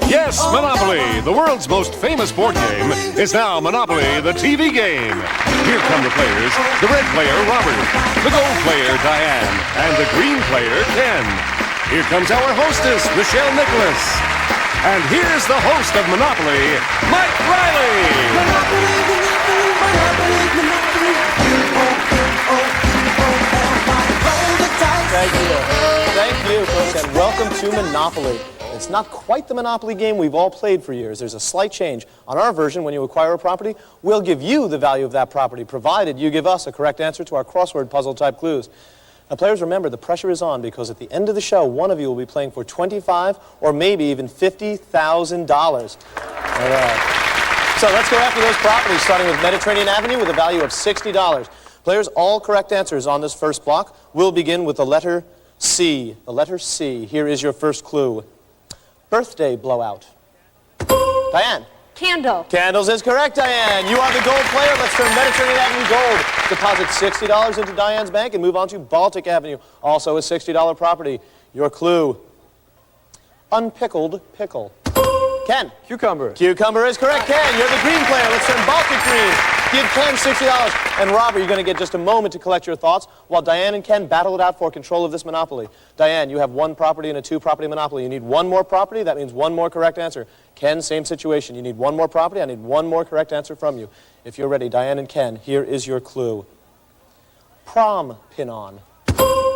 Yes, Monopoly, the world's most famous board game, is now Monopoly, the TV game. Here come the players. The red player, Robert. The gold player, Diane. And the green player, Ken. Here comes our hostess, Michelle Nicholas. And here's the host of Monopoly, Mike Reilly. Monopoly, Monopoly, Monopoly, Monopoly. Roll the dice. Thank you. Thank you, folks, and welcome to Monopoly. It's not quite the Monopoly game we've all played for years. There's a slight change. On our version, when you acquire a property, we'll give you the value of that property, provided you give us a correct answer to our crossword puzzle-type clues. Now, players, remember, the pressure is on because at the end of the show, one of you will be playing for $25,000 or maybe even $50,000. All right. So let's go after those properties, starting with Mediterranean Avenue with a value of $60. Players, all correct answers on this first block. We'll begin with the letter C. The letter C. Here is your first clue. Birthday blowout. Diane. Candle. Candles is correct, Diane. You are the gold player. Let's turn Mediterranean Avenue gold. Deposit $60 into Diane's bank and move on to Baltic Avenue, also a $60 property. Your clue. Unpickled pickle. Ken. Cucumber. Cucumber is correct, Ken. You're the green player. Let's turn Baltic green. Give Ken $60. And Robert, you're going to get just a moment to collect your thoughts while Diane and Ken battle it out for control of this Monopoly. Diane, you have one property and a two-property Monopoly. You need one more property. That means one more correct answer. Ken, same situation. You need one more property. I need one more correct answer from you. If you're ready, Diane and Ken, here is your clue. Prom pin-on.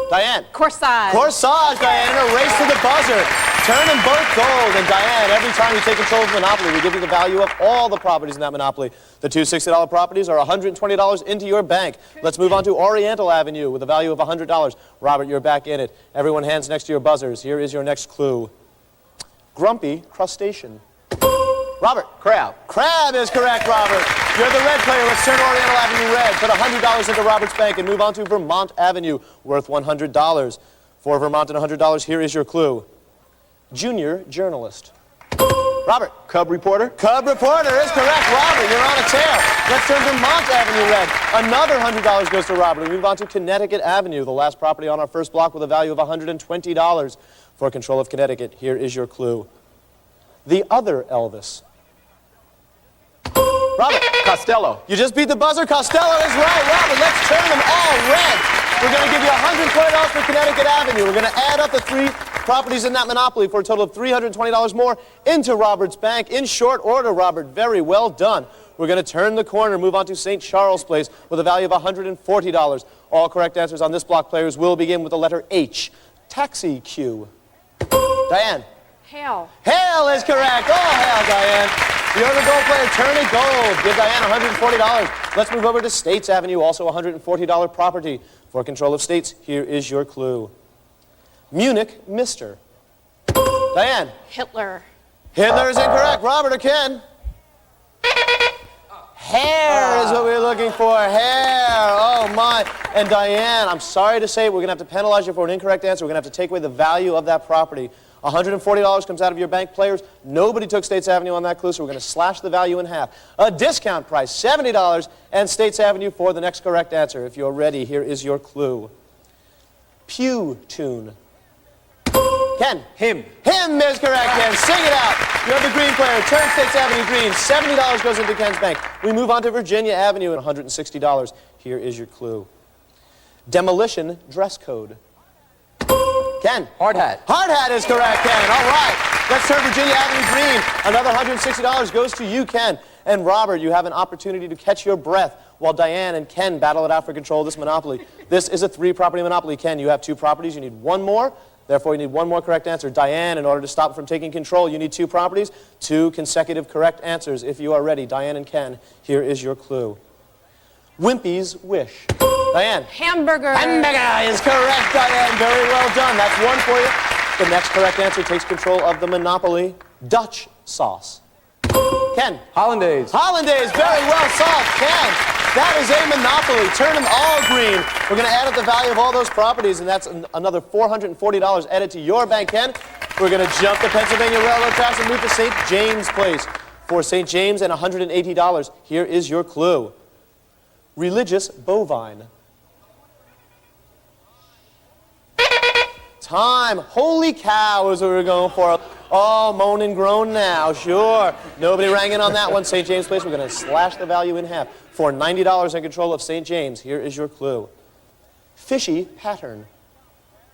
Diane. Corsage. Corsage, Diane. A race to the buzzer. Turn them both gold. And Diane, every time you take control of Monopoly, we give you the value of all the properties in that Monopoly. The two $60 properties are $120 into your bank. Let's move on to Oriental Avenue with a value of $100. Robert, you're back in it. Everyone hands next to your buzzers. Here is your next clue. Grumpy crustacean. Robert. Crab. Crab is correct, Robert. You're the red player. Let's turn Oriental Avenue red. Put $100 into Robert's bank and move on to Vermont Avenue, worth $100. For Vermont and $100, here is your clue. Junior journalist. Robert. Cub reporter. Cub reporter is correct, Robert. You're on a tear. Let's turn Vermont Avenue red. Another $100 goes to Robert. We move on to Connecticut Avenue, the last property on our first block with a value of $120. For control of Connecticut, here is your clue. The other Elvis. Robert. Costello. You just beat the buzzer. Costello is right, Robert. Let's turn them all red. We're going to give you $120 for Connecticut Avenue. We're going to add up the three properties in that Monopoly for a total of $320 more into Robert's bank. In short order, Robert. Very well done. We're going to turn the corner, move on to St. Charles Place with a value of $140. All correct answers on this block, players, will begin with the letter H. Taxi queue. Diane. Hail. Hail is correct. All hail, Diane. You're the gold player. Turn it gold. Give Diane $140. Let's move over to States Avenue, also a $140 property. For control of States, here is your clue. Munich Mister. Diane. Hitler. Hitler is incorrect. Robert or Ken? Hair is what we're looking for. Hair. Oh, my. And Diane, I'm sorry to say, we're going to have to penalize you for an incorrect answer. We're going to have to take away the value of that property. $140 comes out of your bank, players. Nobody took States Avenue on that clue, so we're going to slash the value in half. A discount price, $70, and States Avenue for the next correct answer. If you're ready, here is your clue. Pew tune. Ken. Him. Him is correct, Ken. Sing it out. You're the green player. Turn States Avenue green. $70 goes into Ken's bank. We move on to Virginia Avenue at $160. Here is your clue. Demolition dress code. Ken. Hard hat. Hard hat is correct, Ken. All right. Let's turn Virginia Avenue green. Another $160 goes to you, Ken. And Robert, you have an opportunity to catch your breath while Diane and Ken battle it out for control of this Monopoly. This is a three-property Monopoly. Ken, you have two properties. You need one more. Therefore, you need one more correct answer. Diane, in order to stop from taking control, you need two properties, two consecutive correct answers. If you are ready, Diane and Ken, here is your clue. Wimpy's Wish. Diane. Hamburger. Hamburger is correct, Diane. Very well done. That's one for you. The next correct answer takes control of the Monopoly. Dutch sauce. Ken. Hollandaise. Hollandaise. Very well solved, Ken. That is a Monopoly. Turn them all green. We're going to add up the value of all those properties, and that's another $440 added to your bank, Ken. We're going to jump the Pennsylvania Railroad tracks and move to St. James Place. For St. James and $180, here is your clue. Religious bovine. Time. Holy cow is what we're going for. Oh, moan and groan now, sure. Nobody rang in on that one. St. James Place, we're going to slash the value in half. For $90 in control of St. James, here is your clue. Fishy pattern.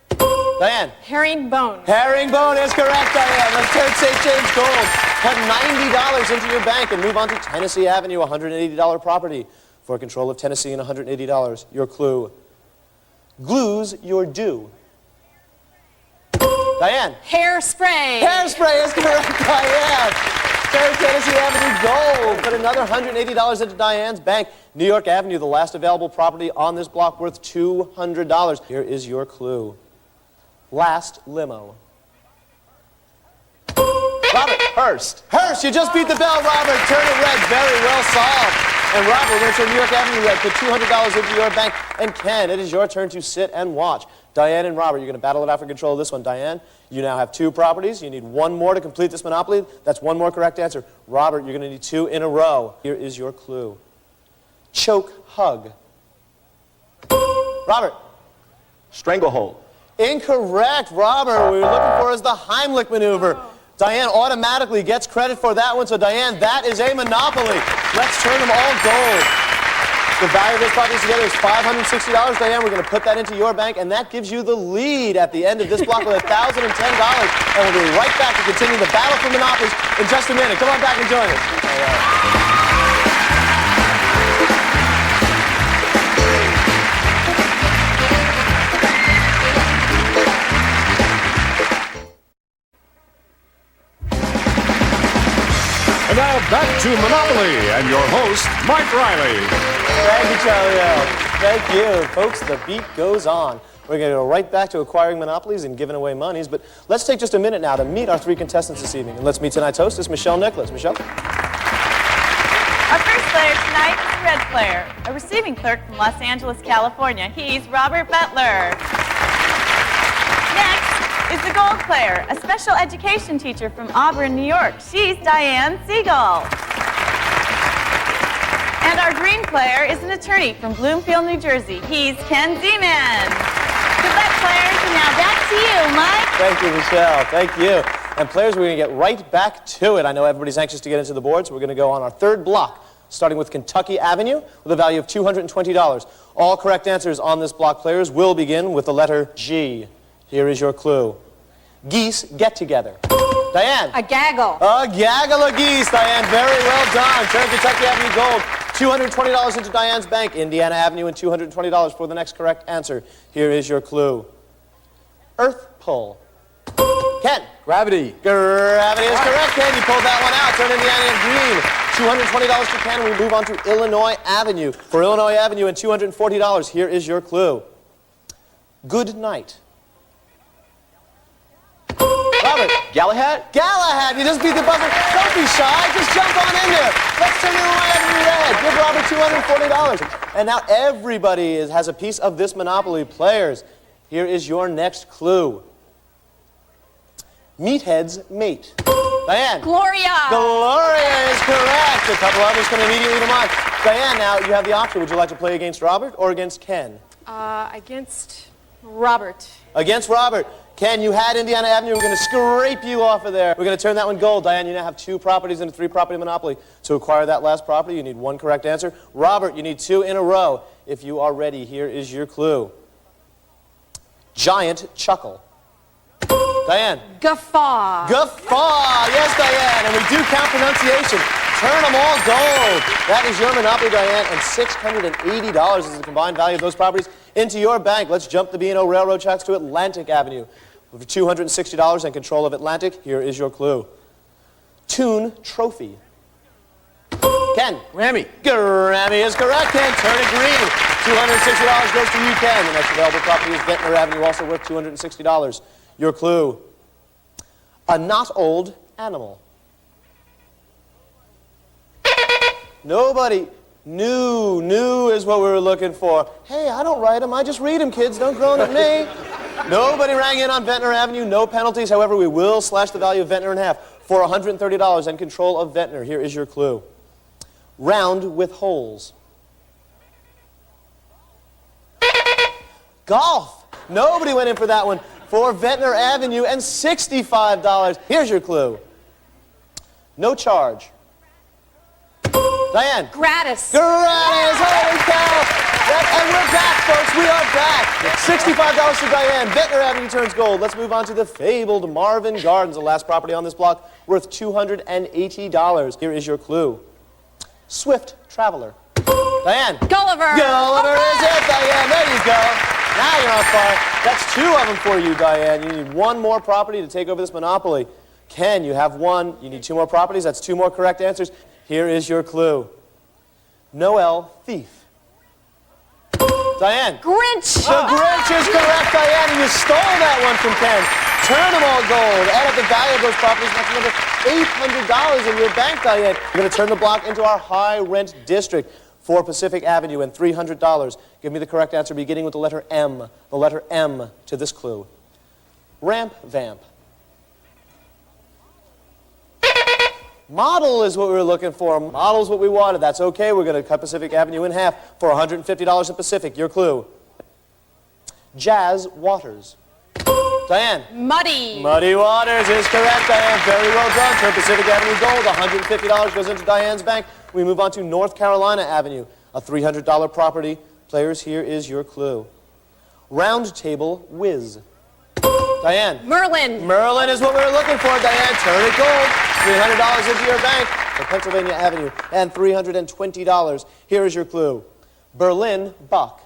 Diane. Herringbone. Herringbone is correct, Diane. Let's turn St. James gold. Put $90 into your bank and move on to Tennessee Avenue, $180 property. For control of Tennessee and $180. Your clue. Glues your due. Diane. Hairspray. Hairspray is correct, Diane. Turn Tennessee Avenue gold. Put another $180 into Diane's bank. New York Avenue, the last available property on this block, worth $200. Here is your clue. Last limo. Robert. Hearst. Hearst, you just beat the bell, Robert. Turn it red. Very well solved. And Robert, we're going to turn New York Avenue red. Put $200 into your bank. And Ken, it is your turn to sit and watch. Diane and Robert, you're going to battle it out for control of this one. Diane, you now have 2 properties. You need 1 more to complete this monopoly. That's 1 more correct answer. Robert, you're going to need 2 in a row. Here is your clue. Choke hug. Robert. Stranglehold. Incorrect, Robert. What we're looking for is the Heimlich maneuver. Diane automatically gets credit for that one. So, Diane, that is a monopoly. Let's turn them all gold. The value of those properties together is $560. Diane, we're going to put that into your bank, and that gives you the lead at the end of this block with $1,010. And we'll be right back to continue the battle for monopolies in just a minute. Come on back and join us. All right. And now back to Monopoly and your host, Mike Reilly. Thank you, Charlie L. Thank you. Folks, the beat goes on. We're going to go right back to acquiring monopolies and giving away monies, but let's take just a minute now to meet our 3 contestants this evening. And let's meet tonight's hostess, Michelle Nicholas. Michelle? Our first player tonight is the red player, a receiving clerk from Los Angeles, California. He's Robert Butler. Next is the gold player, a special education teacher from Auburn, New York. She's Diane Siegel. And our green player is an attorney from Bloomfield, New Jersey. He's Ken Zeman. Good luck, players, and now back to you, Mike. Thank you, Michelle. Thank you. And players, we're going to get right back to it. I know everybody's anxious to get into the board, so we're going to go on our 3rd block, starting with Kentucky Avenue with a value of $220. All correct answers on this block, players, will begin with the letter G. Here is your clue. Geese get together. Diane. A gaggle. A gaggle of geese, Diane. Very well done. Turn Kentucky Avenue gold. $220 into Diane's bank. Indiana Avenue and $220 for the next correct answer. Here is your clue. Earth pull. Ken. Gravity. Gravity is correct, Ken. You pulled that one out. Turn Indiana in green. $220 to Ken. We move on to Illinois Avenue. For Illinois Avenue and $240, here is your clue. Good night. Robert. Galahad. Galahad, you just beat the buzzer. Don't be shy, just jump on in there. Let's turn Illinois Avenue red. Give Robert $240. And now everybody has a piece of this Monopoly. Players, here is your next clue. Meathead's mate. Diane. Gloria. Gloria is correct. A couple others come immediately to mind. Diane, now you have the option. Would you like to play against Robert or against Ken? Against Robert. Against Robert. Ken, you had Indiana Avenue. We're going to scrape you off of there. We're going to turn that one gold. Diane, you now have 2 properties in a 3-property monopoly. To acquire that last property, you need 1 correct answer. Robert, you need 2 in a row. If you are ready, here is your clue. Giant chuckle. Diane. Guffaw. Guffaw. Yes, Diane. And we do count pronunciation. Turn them all gold. That is your Monopoly, Diane, and $680 is the combined value of those properties into your bank. Let's jump the B&O Railroad tracks to Atlantic Avenue. For $260 and control of Atlantic, here is your clue. Toon Trophy. Ken. Grammy. Grammy is correct, Ken. Turn it green. $260 goes to you, Ken. The next available property is Ventnor Avenue, also worth $260. Your clue. A not old animal. Nobody. New is what we were looking for. Hey, I don't write them. I just read them, kids. Don't groan at me. Nobody rang in on Ventnor Avenue. No penalties. However, we will slash the value of Ventnor in half for $130 and control of Ventnor. Here is your clue. Round with holes. Golf. Nobody went in for that one. For Ventnor Avenue and $65. Here's your clue. No charge. Diane. Gratis. Gratis. Holy cow. And we're back, folks. We are back. $65 to Diane. Ventnor Avenue turns gold. Let's move on to the fabled Marvin Gardens, the last property on this block, worth $280. Here is your clue. Swift traveler. Diane. Gulliver. Gulliver is it, Diane. There you go. Now you're not far. That's 2 of them for you, Diane. You need 1 more property to take over this monopoly. Ken, you have 1. You need 2 more properties. That's 2 more correct answers. Here is your clue. Noel thief. Diane. Grinch. The Grinch is correct, Diane, and you stole that one from Ken. Turn them all gold. Add up the value of those properties, that's another $800 in your bank, Diane. You're going to turn the block into our high-rent district for Pacific Avenue and $300. Give me the correct answer beginning with the letter M. The letter M to this clue. Ramp vamp. Model is what we were looking for. Model is what we wanted. That's okay. We're going to cut Pacific Avenue in half for $150 in Pacific. Your clue. Jazz Waters. Diane. Muddy. Muddy Waters is correct, Diane. Very well done. Turn Pacific Avenue gold. $150 goes into Diane's bank. We move on to North Carolina Avenue, a $300 property. Players, here is your clue. Round Table Whiz. Diane. Merlin. Merlin is what we were looking for, Diane. Turn it gold. $300 into your bank for Pennsylvania Avenue and $320. Here is your clue. Berlin Buck.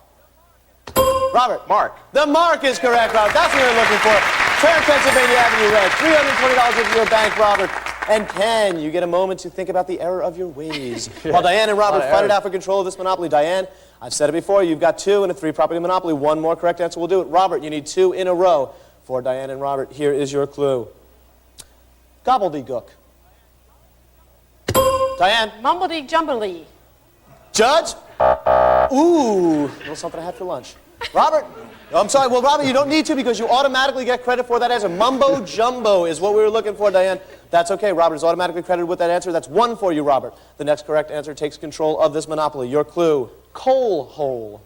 Robert. Mark. The Mark is correct, Robert. That's what we were looking for. Turn Pennsylvania Avenue red. $320 into your bank, Robert. And Ken, you get a moment to think about the error of your ways. While Diane and Robert fight it out for control of this monopoly. Diane, I've said it before, you've got 2 in a 3-property monopoly. 1 more correct answer will do it. Robert, you need 2 in a row. For Diane and Robert, here is your clue. Gobbledygook. Diane. Mumbledy jumbledy. Judge? Ooh, a little something I had for lunch. Robert? I'm sorry, well, Robert, you don't need to because you automatically get credit for that answer. Mumbo jumbo is what we were looking for, Diane. That's okay, Robert is automatically credited with that answer. That's 1 for you, Robert. The next correct answer takes control of this monopoly. Your clue, coal hole.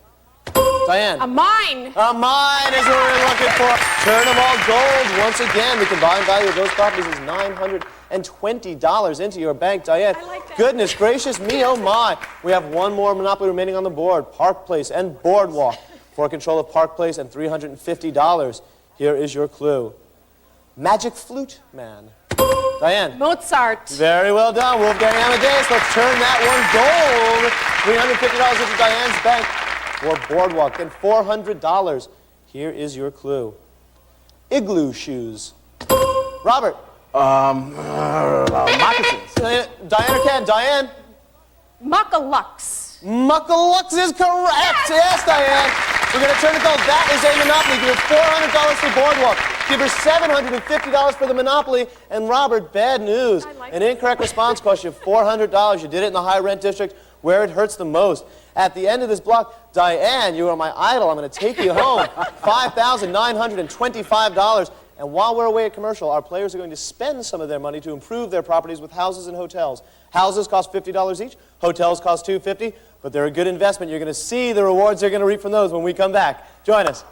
Diane. A mine. A mine is what we're looking for. Turn them all gold. Once again, the combined value of those properties is $920 into your bank. Diane, I like that. Goodness gracious me, oh my. We have 1 more monopoly remaining on the board. Park Place and Boardwalk. For control of Park Place and $350. Here is your clue. Magic Flute Man. Diane. Mozart. Very well done. Wolfgang Amadeus. Let's turn that one gold. $350 into Diane's bank for Boardwalk and $400. Here is your clue. Igloo shoes. Robert. Moccasins. Diane or Ken? Diane. Muckalux. Muckalux is correct. Yes, Diane. We're going to turn it gold. That is a monopoly. Give her $400 for Boardwalk. Give her $750 for the monopoly. And Robert, bad news. An incorrect response cost you $400. You did it in the high rent district where it hurts the most. At the end of this block, Diane, you are my idol. I'm going to take you home. $5,925. And while we're away at commercial, our players are going to spend some of their money to improve their properties with houses and hotels. Houses cost $50 each. Hotels cost $250. But they're a good investment. You're going to see the rewards they're going to reap from those when we come back. Join us.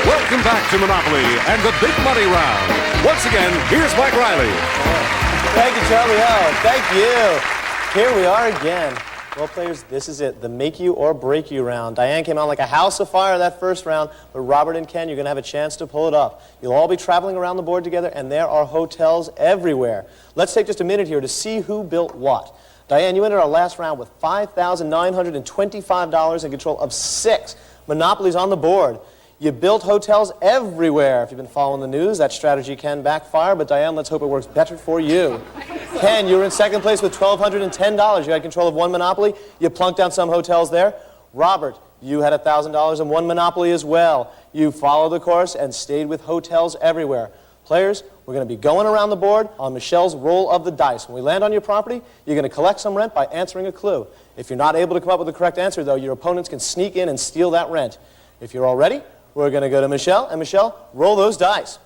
Welcome back to Monopoly and the Big Money Round. Once again, here's Mike Reilly. Thank you, Charlie O. Thank you. Here we are again. Well, players, this is it, the make you or break you round. Diane came on like a house of fire that first round, but Robert and Ken, you're going to have a chance to pull it off. You'll all be traveling around the board together, and there are hotels everywhere. Let's take just a minute here to see who built what. Diane, you entered our last round with $5,925 in control of 6 monopolies on the board. You built hotels everywhere. If you've been following the news, that strategy can backfire, but Diane, let's hope it works better for you. Ken, you were in second place with $1,210. You had control of 1 monopoly. You plunked down some hotels there. Robert, you had $1,000 in 1 monopoly as well. You followed the course and stayed with hotels everywhere. Players, we're going to be going around the board on Michelle's roll of the dice. When we land on your property, you're going to collect some rent by answering a clue. If you're not able to come up with the correct answer, though, your opponents can sneak in and steal that rent. If you're all ready, we're going to go to Michelle. And Michelle, roll those dice.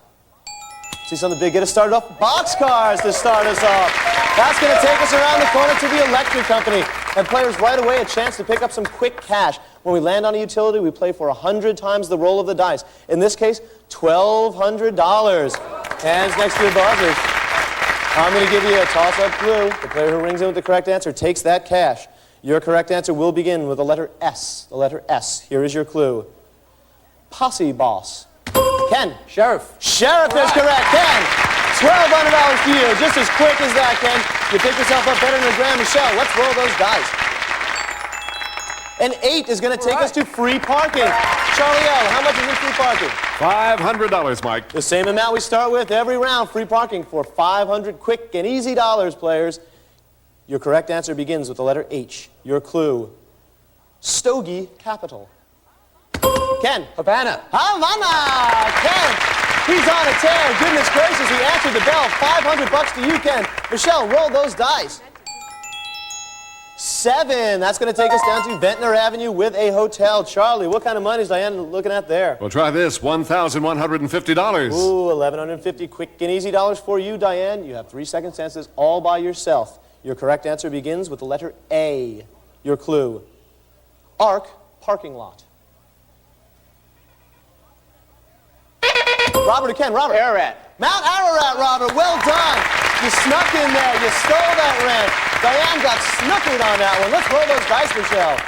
See something big? Get us started off. Boxcars to start us off. That's going to take us around the corner to the electric company. And players, right away, a chance to pick up some quick cash. When we land on a utility, we play for 100 times the roll of the dice. In this case, $1,200. Hands next to your buzzers. I'm going to give you a toss-up clue. The player who rings in with the correct answer takes that cash. Your correct answer will begin with the letter S. The letter S. Here is your clue. Posse boss. Ken. Sheriff. Sheriff is correct. Ken, $1,200 to you. Just as quick as that, Ken. You pick yourself up better than a grand. Michelle, let's roll those dice. An 8 is going to take us to free parking. Charlie L., how much is in free parking? $500, Mike. The same amount we start with every round. Free parking for 500 quick and easy dollars, players. Your correct answer begins with the letter H. Your clue. Stogie Capital. Ken. Havana. Havana! Ken, he's on a tear. Goodness gracious, he answered the bell. $500 to you, Ken. Michelle, roll those dice. 7. That's going to take us down to Ventnor Avenue with a hotel. Charlie, what kind of money is Diane looking at there? Well, try this, $1,150. Ooh, $1,150 quick and easy dollars for you, Diane. You have 3 seconds to answer this all by yourself. Your correct answer begins with the letter A. Your clue. Arc Parking Lot. Robert or Ken? Robert. Ararat. Mount Ararat, Robert. Well done. You snuck in there. You stole that rent. Diane got snookered on that one. Let's roll those dice, Michelle.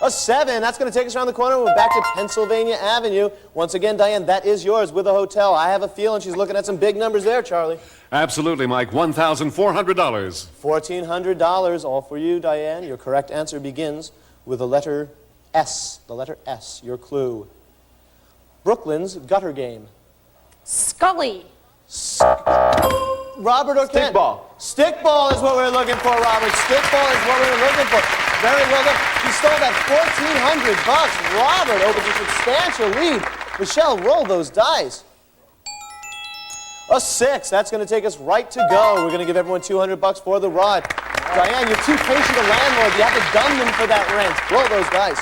A 7. That's going to take us around the corner. We're back to Pennsylvania Avenue. Once again, Diane, that is yours with a hotel. I have a feeling she's looking at some big numbers there, Charlie. Absolutely, Mike. $1,400. $1,400, all for you, Diane. Your correct answer begins with the letter S. The letter S, your clue. Brooklyn's gutter game. Scully. Robert or Ken? Stickball. Stickball is what we're looking for, Robert. Stickball is what we're looking for. Very well done. You stole that $1,400. Robert opens a substantial lead. Michelle, roll those dice. A 6. That's going to take us right to go. We're going to give everyone $200 for the ride. Diane, you're too patient a landlord. You have to gun them for that rent. Roll those dice.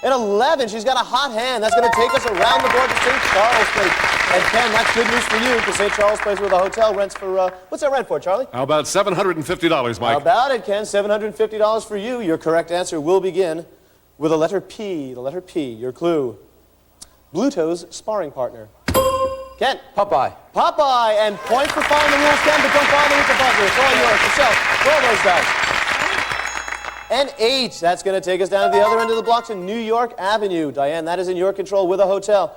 At 11, she's got a hot hand. That's going to take us around the board to St. Charles Place. And Ken, that's good news for you, because St. Charles Place with a hotel rents for, what's that rent for, Charlie? How about $750, Mike? How about it, Ken? $750 for you. Your correct answer will begin with the letter P. The letter P, your clue. Bluto's sparring partner. Ken. Popeye. Popeye, and point for following the rules, Ken, but don't bother with the buzzer. It's all yours. Michelle, roll those dice. And 8. That's going to take us down to the other end of the block to New York Avenue. Diane, that is in your control with a hotel.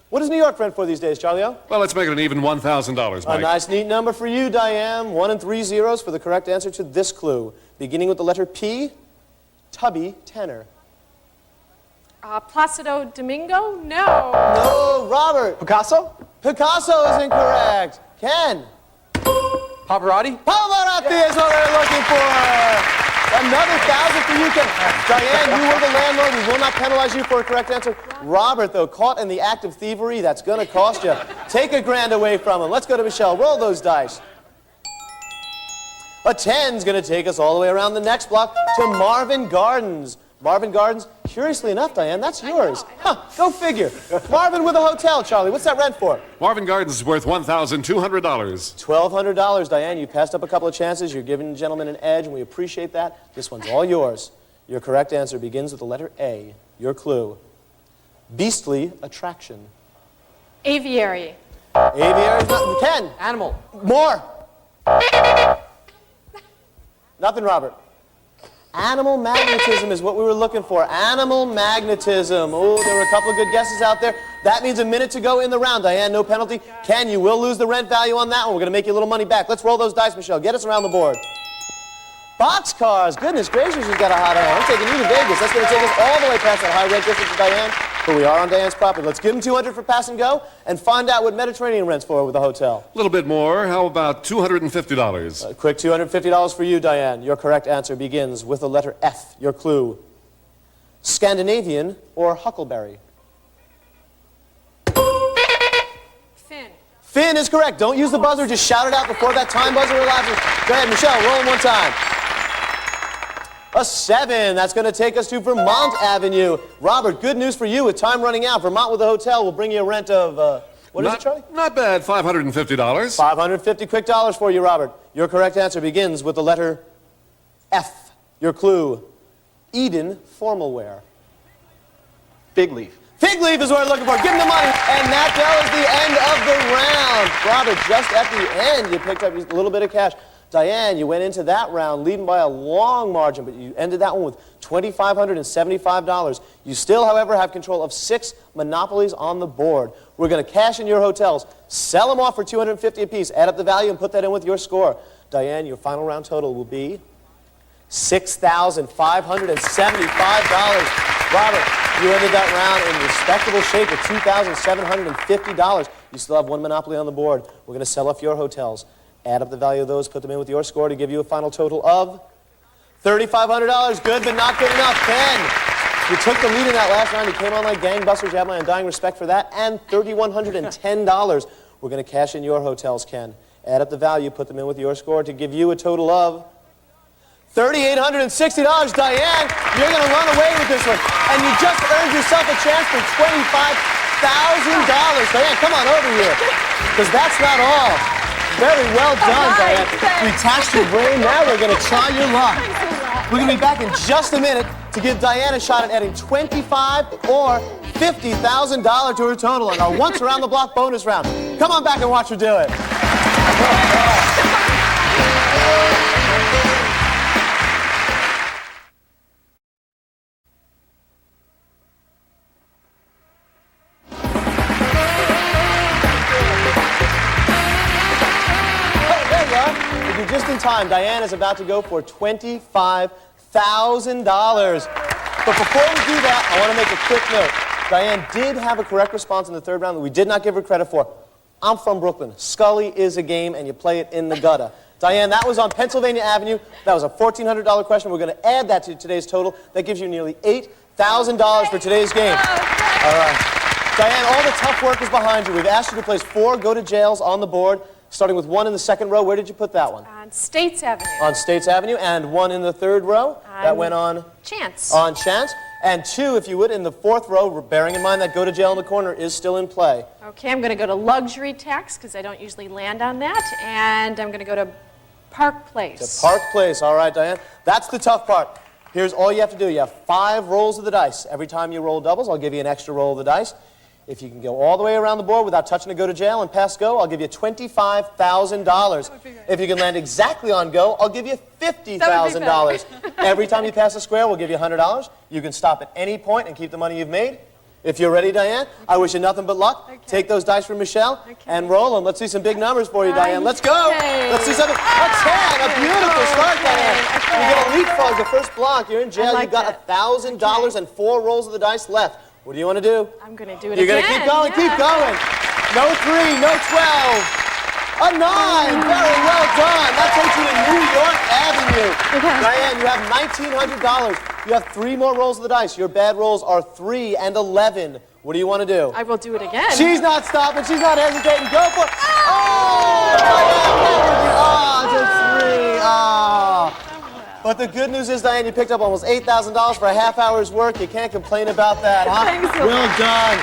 What does New York rent for these days, Charlie O? Well, let's make it an even $1,000, Mike. A nice, neat number for you, Diane. 1 and 3 zeros for the correct answer to this clue. Beginning with the letter P, Tubby Tanner. Placido Domingo? No. No, Robert. Picasso. Picasso is incorrect. Ken. Pavarotti. Pavarotti is what we're looking for. Another 1,000 for you, Ken. Diane, you were the landlord. We will not penalize you for a correct answer. Robert, though, caught in the act of thievery, that's going to cost you. Take a grand away from him. Let's go to Michelle. Roll those dice. A 10's going to take us all the way around the next block to Marvin Gardens. Marvin Gardens, curiously enough, Diane, that's yours. Huh, go figure. Marvin with a hotel, Charlie. What's that rent for? Marvin Gardens is worth $1,200. $1,200, Diane. You passed up a couple of chances. You're giving the gentleman an edge, and we appreciate that. This one's all yours. Your correct answer begins with the letter A. Your clue. Beastly attraction. Aviary. Aviary. Ken. Animal. More. Nothing, Robert. Animal magnetism is what we were looking for. Animal magnetism. Oh, there were a couple of good guesses out there. That means a minute to go in the round. Diane, no penalty. Ken, you will lose the rent value on that one. We're going to make you a little money back. Let's roll those dice, Michelle. Get us around the board. Boxcars. Goodness gracious, she's got a hot hand. I'm taking you to Vegas. That's going to take us all the way past that high rent district to Diane. But we are on Diane's property. Let's give them $200 for pass and go and find out what Mediterranean rents for with the hotel. A little bit more. How about $250? A quick $250 for you, Diane. Your correct answer begins with the letter F. Your clue. Scandinavian or Huckleberry. Finn is correct. Don't use the buzzer. Just shout it out before that time buzzer elapses. Go ahead, Michelle. Roll in one time. A 7. That's going to take us to Vermont Avenue. Robert, good news for you. With time running out, Vermont with a hotel will bring you a rent of, what is it, Charlie? Not bad, $550. $550 quick dollars for you, Robert. Your correct answer begins with the letter F. Your clue, Eden formal wear. Fig leaf. Fig leaf is what we're looking for. Give him the money. And that was the end of the round. Robert, just at the end, you picked up a little bit of cash. Diane, you went into that round leading by a long margin, but you ended that one with $2,575. You still, however, have control of 6 Monopolies on the board. We're going to cash in your hotels, sell them off for $250 apiece, add up the value, and put that in with your score. Diane, your final round total will be $6,575. Robert, you ended that round in respectable shape with $2,750. You still have 1 Monopoly on the board. We're going to sell off your hotels. Add up the value of those, put them in with your score to give you a final total of $3,500. Good, but not good enough. Ken, you took the lead in that last round. You came on like gangbusters. You have my undying respect for that. And $3,110. We're going to cash in your hotels, Ken. Add up the value, put them in with your score to give you a total of $3,860. Diane, you're going to run away with this one. And you just earned yourself a chance for $25,000. Diane, come on over here, because that's not all. Very well done, Diane. We taxed your brain. Now we're going to try your luck. We're going to be back in just a minute to give Diane a shot at adding $25,000 or $50,000 to her total on our once around the block bonus round. Come on back and watch her do it. Just in time, Diane is about to go for $25,000. But before we do that, I want to make a quick note. Diane did have a correct response in the third round that we did not give her credit for. I'm from Brooklyn. Scully is a game, and you play it in the gutter. Diane, that was on Pennsylvania Avenue. That was a $1,400 question. We're going to add that to today's total. That gives you nearly $8,000 for today's game. All right. Diane, all the tough work is behind you. We've asked you to place 4 go-to-jails on the board. Starting with 1 in the second row, where did you put that one? On States Avenue. On States Avenue, and 1 in the third row? That went on? Chance. On Chance. And 2, if you would, in the fourth row, bearing in mind that go to jail in the corner is still in play. Okay, I'm going to go to luxury tax because I don't usually land on that, and I'm going to go to Park Place. To Park Place. All right, Diane. That's the tough part. Here's all you have to do. You have 5 rolls of the dice. Every time you roll doubles, I'll give you an extra roll of the dice. If you can go all the way around the board without touching a go to jail and pass go, I'll give you $25,000. If you can land exactly on go, I'll give you $50,000. Every time you pass a square, we'll give you $100. You can stop at any point and keep the money you've made. If you're ready, Diane, I wish you nothing but luck. Okay. Take those dice from Michelle and roll them. Let's see some big numbers for you, Diane. Let's go. Okay. Let's see something. A 10. A beautiful start, Diane. You get a leapfrog the first block. You're in jail. Like You've got $1,000 and 4 rolls of the dice left. What do you want to do? I'm going to do it You're again. going to keep going, keep going. No 3, no 12. A 9. Very well done. That takes you to New York Avenue. Okay. Diane, you have $1,900. You have 3 more rolls of the dice. Your bad rolls are 3 and 11. What do you want to do? I will do it again. She's not stopping. She's not hesitating. Go for it. Oh! Diane, to 3. Oh. But the good news is, Diane, you picked up almost $8,000 for a half hour's work. You can't complain about that, huh? Thanks so well done.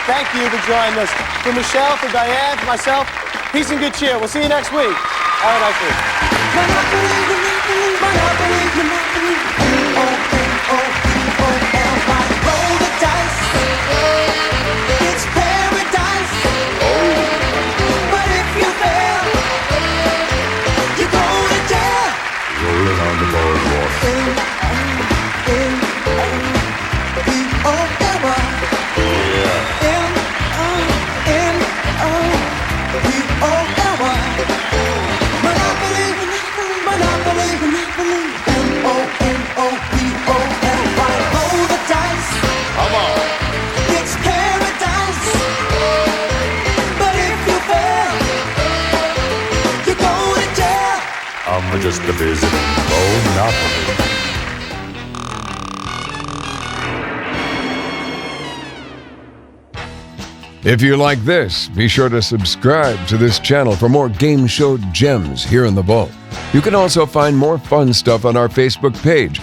Thank you for joining us. For Michelle, for Diane, for myself, peace and good cheer. We'll see you next week. Have a nice week. Monopoly, Monopoly, Monopoly, Monopoly. M-O-N-O-P-O-L-Y. Roll the dice. It's paradise. But if you fail, you go to jail. Rolling on the boardwalk. M-O-N-O-P-O-L-Y. M-O-N-O-P-O-L-Y. Monopoly, Monopoly, Monopoly. M-O-N-O-P-O-L-Y. Roll the dice. Come on. It's paradise. But if you fail, you go to jail. I'm just a visiting Monopoly. If you like this, be sure to subscribe to this channel for more game show gems here in the vault. You can also find more fun stuff on our Facebook page,